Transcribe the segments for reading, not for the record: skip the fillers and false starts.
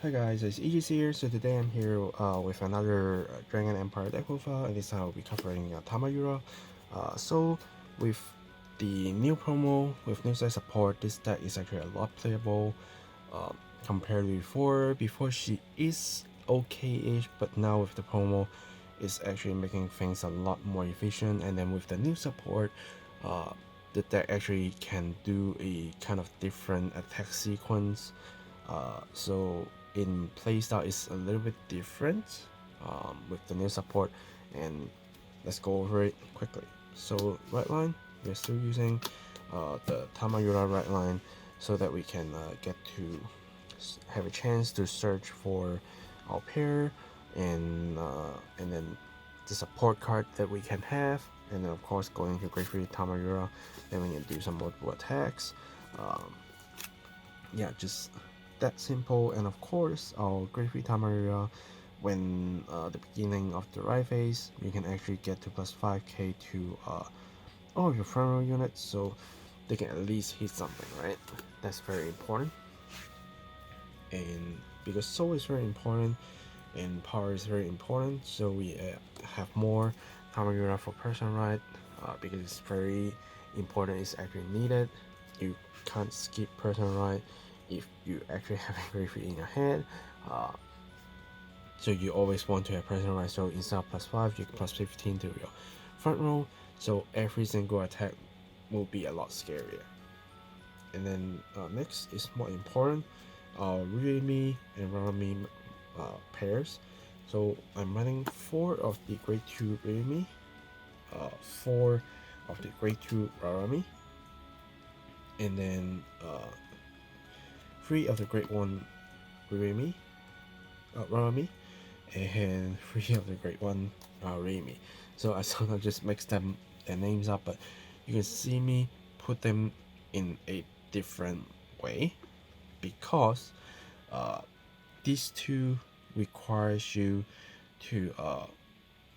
Hi guys, it's Aegis here. So today I'm here with another Dragon Empire deck profile, and this time I'll be covering Tamayura. So with the new promo, with new side support, this deck is actually a lot playable compared to before. Before she is okay-ish, but now with the promo, it's actually making things a lot more efficient. And then with the new support, the deck actually can do a kind of different attack sequence. So in playstyle is a little bit different with the new support, and let's go over it quickly. So right line, we're still using the Tamayura right line so that we can get to have a chance to search for our pair and then the support card that we can have, and then of course going to Great 3 Tamayura, then we can do some multiple attacks. Yeah, just that simple. And of course our Great 3 Tamayura, when the beginning of the right phase, you can actually get to plus 5k to all of your front row units, so they can at least hit something, right? That's very important. And because soul is very important and power is very important, so we have more Tamayura for person right, because it's very important, it's actually needed. You can't skip person right if you actually have a Great 3 in your hand. So you always want to have person right, so instead of plus 5 you can plus 15 to your front row, so every single attack will be a lot scarier. And then next is more important, Ryumi and Rarami pairs. So I'm running 4 of the grade 2 Ryumi, 4 of the grade 2 Rarami, and then 3 of the grade 1 Ryumi, Rarami, and 3 of the grade 1 Ryumi. So I sort of just mix their names up, but you can see me put them in a different way because these two requires you to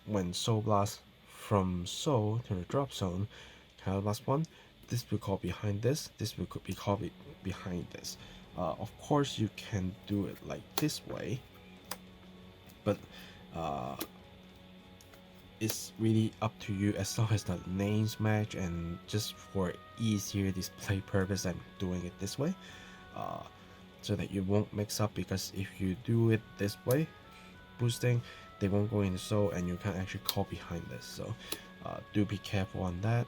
when Soul Blast from Soul to the drop zone, Caliblast 1, this will call behind this will be called behind this. Of course you can do it like this way, but it's really up to you as long as the names match, and just for easier display purpose I'm doing it this way, so that you won't mix up, because if you do it this way, boosting, they won't go into soul and you can't actually call behind this, so do be careful on that.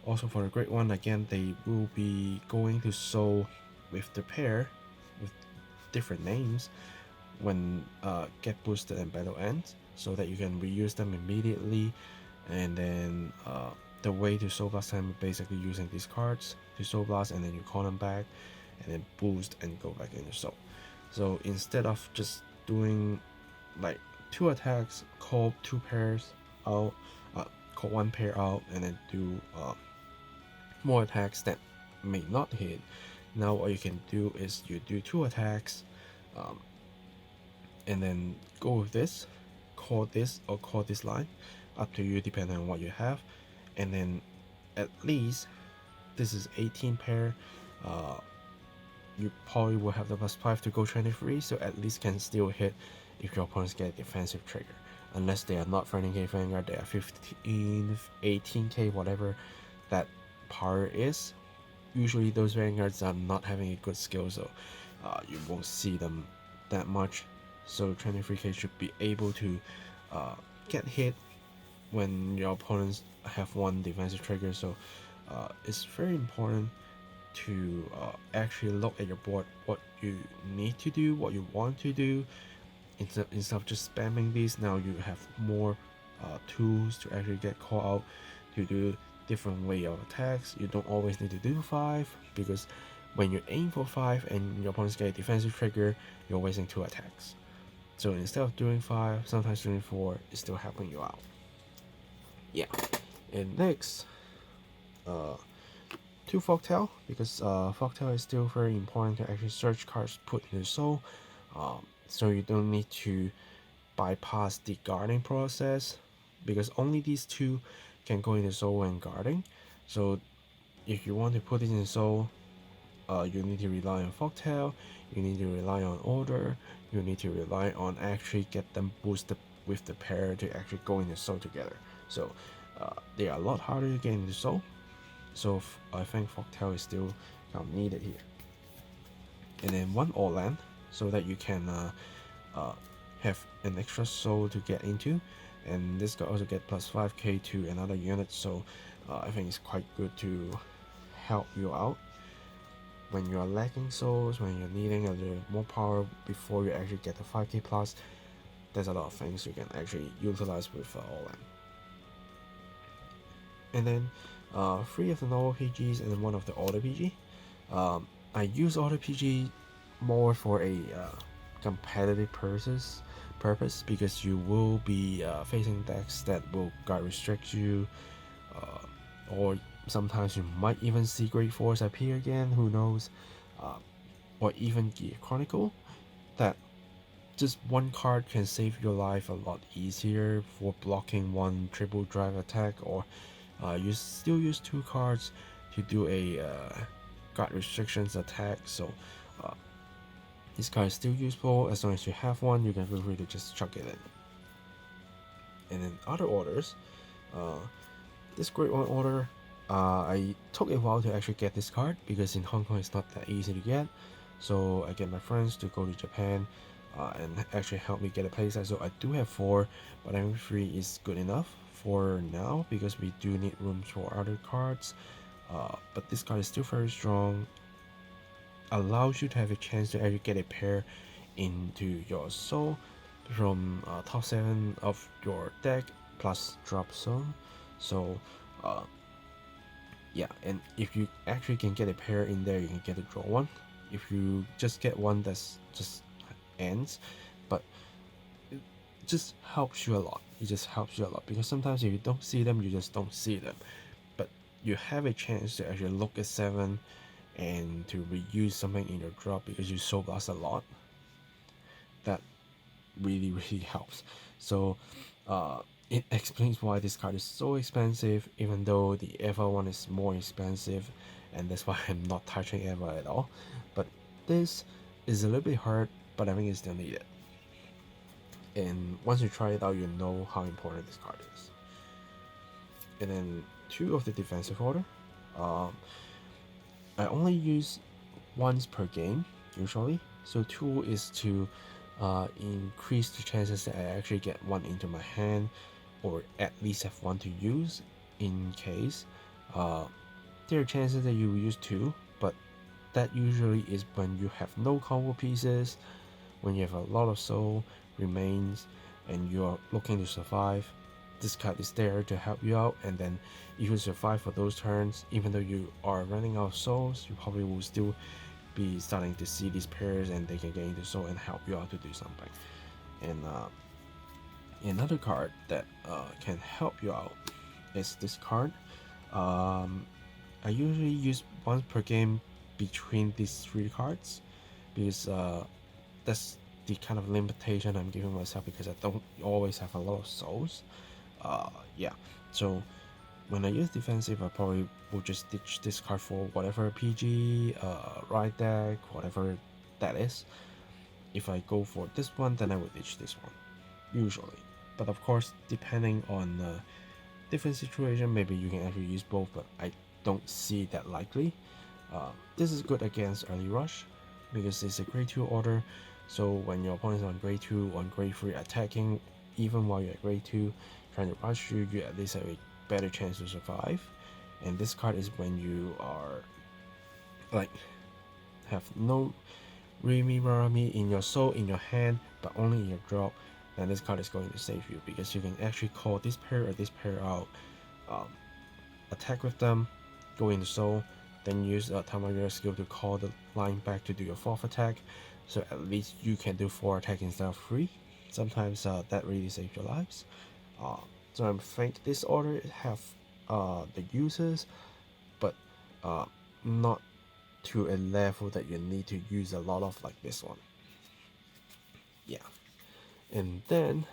Also for the great one, again, they will be going to soul with the pair with different names when get boosted and battle ends, so that you can reuse them immediately. And then the way to soul blast them, basically using these cards to soul blast, and then you call them back and then boost and go back into soul. So instead of just doing like 2 attacks, call 2 pairs out, call 1 pair out, and then do more attacks that may not hit, now what you can do is you do 2 attacks, and then go with this, call this or call this line, up to you depending on what you have. And then at least this is 18 pair, you probably will have the plus 5 to go 23, so at least can still hit if your opponents get a defensive trigger, unless they are not 30k Vanguard, they are 15, 18k, whatever that power is. Usually those Vanguards are not having a good skill, so you won't see them that much. So 23k should be able to get hit when your opponents have 1 defensive trigger. So it's very important to actually look at your board, what you need to do, what you want to do, instead of just spamming these. Now you have more tools to actually get called out to do different way of attacks. You don't always need to do 5, because when you aim for 5 and your opponents get a defensive trigger, you're wasting 2 attacks. So instead of doing 5, sometimes doing 4 is still helping you out. Yeah. And next, 2 Folktale, because Folktale is still very important to actually search cards put into soul, so you don't need to bypass the guarding process, because only these 2 can go into soul when guarding. So if you want to put it in soul, you need to rely on Folktale, you need to rely on Order, you need to rely on actually get them boosted with the pair to actually go into Soul together. So they are a lot harder to get into Soul. So I think Folktale is still kind of needed here. And then one all land so that you can have an extra soul to get into, and this guy also get plus 5k to another unit, so I think it's quite good to help you out when you are lacking souls, when you're needing a little more power before you actually get the 5k plus. There's a lot of things you can actually utilize with all land. And then 3 of the normal PGs and then 1 of the order PG. I use order PG more for a competitive purpose because you will be facing decks that will guard restrict you, or sometimes you might even see Great Force appear again, who knows, or even Gear Chronicle, that just one card can save your life a lot easier for blocking one triple drive attack, or you still use 2 cards to do a guard restrictions attack. So this card is still useful. As long as you have one, you can feel free to just chuck it in. And then other orders, this Great One order, I took a while to actually get this card because in Hong Kong it's not that easy to get. So I get my friends to go to Japan and actually help me get a playset. So I do have 4, but I think 3 is good enough for now because we do need rooms for other cards. But this card is still very strong. Allows you to have a chance to actually get a pair into your soul from top 7 of your deck plus drop zone. So yeah, and if you actually can get a pair in there, you can get a draw 1. If you just get one, that's just ends, but it just helps you a lot. It just helps you a lot because sometimes if you don't see them, you just don't see them, but you have a chance to actually look at 7 and to reuse something in your drop because you soul blast a lot. That really helps. So it explains why this card is so expensive, even though the Eva one is more expensive, and that's why I'm not touching Eva at all. But this is a little bit hard, but I think it's still needed. And once you try it out, you know how important this card is. And then 2 of the defensive order. I only use once per game usually, so 2 is to increase the chances that I actually get 1 into my hand, or at least have 1 to use in case. There are chances that you will use 2, but that usually is when you have no combo pieces, when you have a lot of soul remains and you are looking to survive. This card is there to help you out, and then if you survive for those turns, even though you are running out of souls, you probably will still be starting to see these pairs and they can get into soul and help you out to do something. And another card that can help you out is this card. I usually use once per game between these 3 cards because that's the kind of limitation I'm giving myself because I don't always have a lot of souls. Yeah, so when I use defensive, I probably will just ditch this card for whatever PG, ride deck, whatever that is. If I go for this one, then I will ditch this one, usually. But of course, depending on the different situation, maybe you can actually use both, but I don't see that likely. This is good against early rush because it's a grade 2 order, so when your opponent is on grade 2 or grade 3 attacking, even while you're at grade 2 trying to rush you, you at least have a better chance to survive. And this card is when you are like have no Rimi Rami in your soul in your hand but only in your drop, then this card is going to save you because you can actually call this pair or this pair out, attack with them, go into soul, then use Tamayura skill to call the line back to do your 4th attack, so at least you can do 4 attack instead of 3. Sometimes that really saves your lives. So I think this order have the uses, but not to a level that you need to use a lot of like this one. Yeah. And then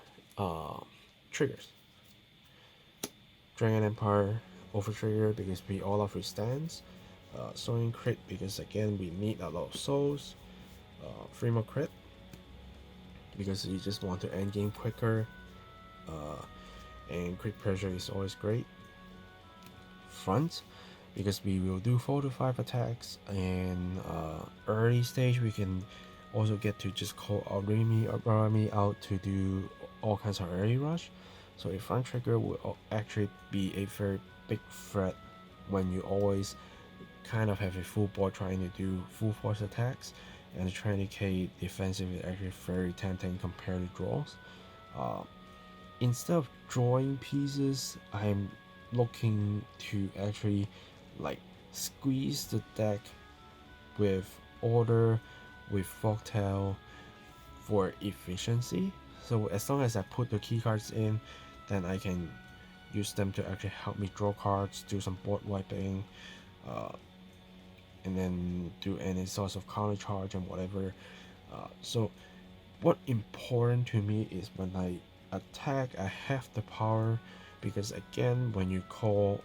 triggers. Dragon Empire over trigger because we all have stands. sewing crit, because again we need a lot of souls. 3 more crit because you just want to end game quicker, and crit pressure is always great. Front, because we will do 4 to 5 attacks, and early stage we can also get to just call Arami out to do all kinds of early rush. So a front trigger will actually be a very big threat when you always kind of have a full board trying to do full force attacks, and 20k defensive is actually very tempting compared to draws. Instead of drawing pieces, I'm looking to actually like squeeze the deck with order, with Folktale for efficiency. So as long as I put the key cards in, then I can use them to actually help me draw cards, do some board wiping, and then do any sorts of counter charge and whatever. So what important to me is when I attack, I have the power, because again, when you call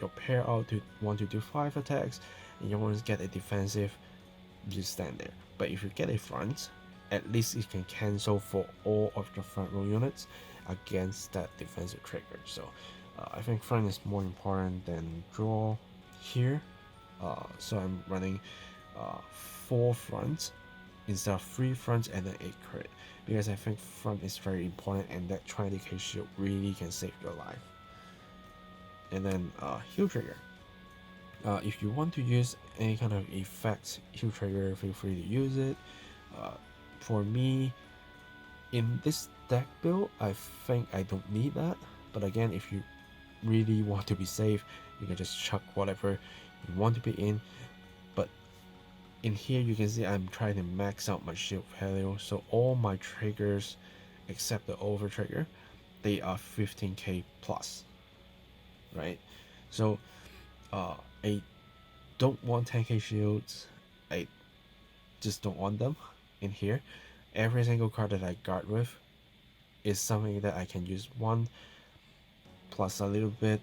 your pair out to want to do 5 attacks and you want to get a defensive, you stand there. But if you get a front, at least it can cancel for all of your front row units against that defensive trigger. So I think front is more important than draw here. So I'm running 4 fronts instead of 3 fronts and then 8 crit, because I think front is very important, and that 20k shield really can save your life. And then heal trigger. If you want to use any kind of effect heal trigger, feel free to use it. For me, in this deck build, I think I don't need that. But again, if you really want to be safe, you can just chuck whatever you want to be in. But in here, you can see I'm trying to max out my shield value. So all my triggers, except the over trigger, they are 15k plus, right? So I don't want 10k shields. I just don't want them in here. Every single card that I guard with is something that I can use 1 plus a little bit,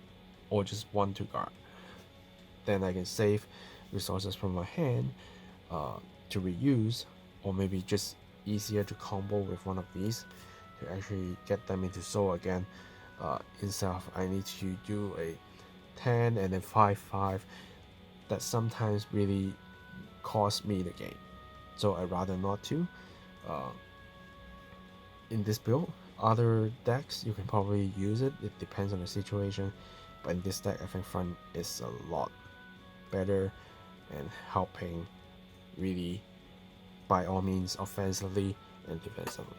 or just 1 to guard. Then I can save resources from my hand to reuse, or maybe just easier to combo with one of these to actually get them into soul again, instead of I need to do a 10 and then 5-5. That sometimes really cost me the game, so I'd rather not to. In this build, other decks you can probably use it, it depends on the situation, but in this deck I think front is a lot better and helping really by all means offensively and defensively.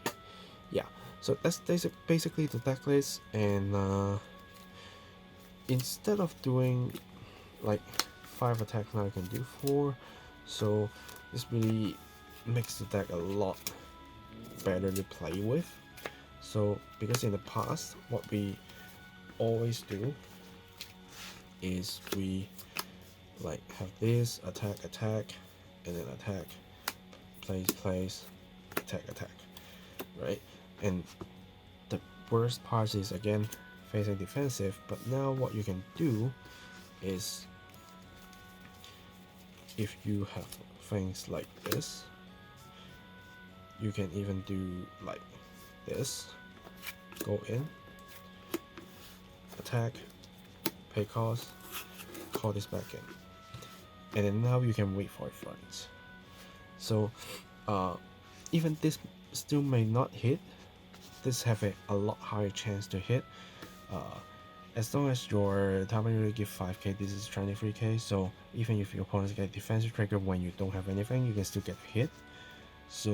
Yeah, so that's basically the deck list. And instead of doing like 5 attacks, now I can do 4, so this really makes the deck a lot better to play with. So because in the past what we always do is we like have this attack, and then attack, place, attack, right? And the worst part is again facing defensive. But now what you can do is, if you have things like this, you can even do like this, go in, attack, pay cost, call this back in, and then now you can wait for a front. So even this still may not hit, this have a lot higher chance to hit, as long as your Tamayura give 5k, this is 23k, so even if your opponents get defensive trigger when you don't have anything, you can still get hit. So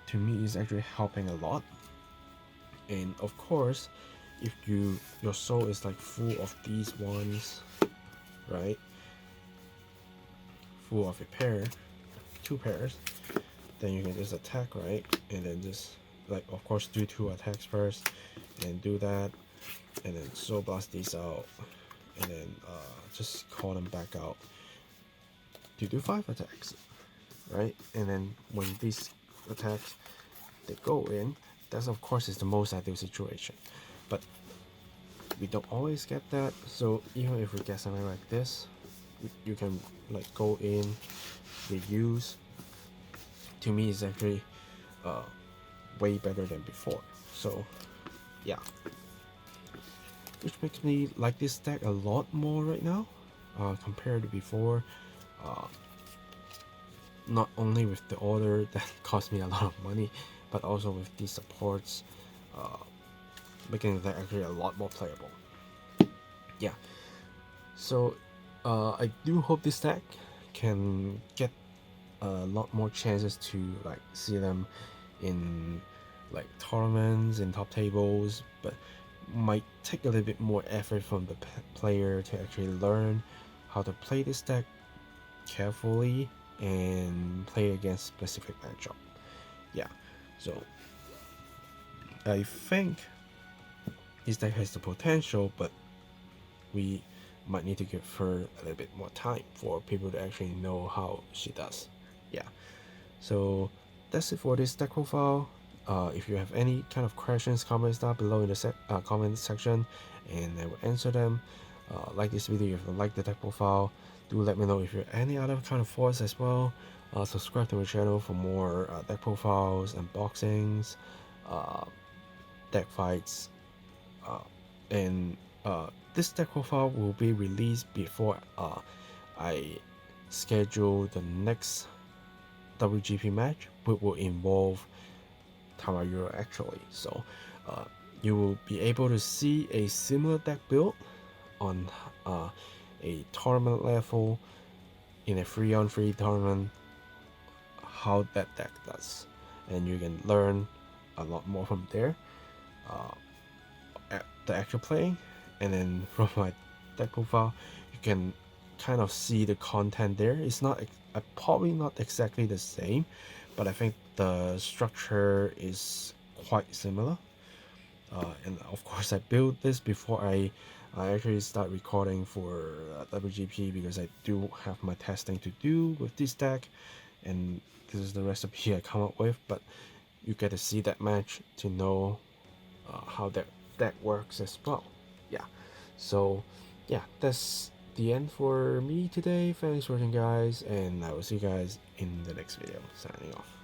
to me, it's actually helping a lot. And of course, if your soul is like full of these ones, right, full of a pair, 2 pairs, then you can just attack, right, and then just like of course do 2 attacks first, and do that, and then soul blast these out, and then just call them back out to do 5 attacks, right? And then when these attacks they go in, that's of course is the most ideal situation, but we don't always get that. So even if we get something like this, you can like go in, reuse. To me, it's actually way better than before. So yeah, which makes me like this deck a lot more right now compared to before. Not only with the order that cost me a lot of money, but also with these supports, making the deck actually a lot more playable. Yeah, so I do hope this deck can get a lot more chances to like see them in like tournaments and top tables, but might take a little bit more effort from the player to actually learn how to play this deck carefully and play against specific matchup. Yeah, so I think this deck has the potential, but we might need to give her a little bit more time for people to actually know how she does. Yeah, so that's it for this deck profile. If you have any kind of questions, comments down below in the comment section, and I will answer them. Like this video if you like the deck profile. Do let me know if you have any other kind of thoughts as well. Subscribe to my channel for more deck profiles, unboxings, deck fights, and this deck profile will be released before I schedule the next WGP match, which will involve Tamayura actually. So you will be able to see a similar deck build on a tournament level in a 3-on-3 tournament, how that deck does, and you can learn a lot more from there at the actual playing. And then from my deck profile you can kind of see the content there. It's not probably not exactly the same, but I think the structure is quite similar. And of course I built this before I actually start recording for WGP, because I do have my testing to do with this deck, and this is the recipe I come up with. But you get to see that match to know how that deck works as well. Yeah, so yeah, that's the end for me today. Thanks for watching guys, and I will see you guys in the next video. Signing off.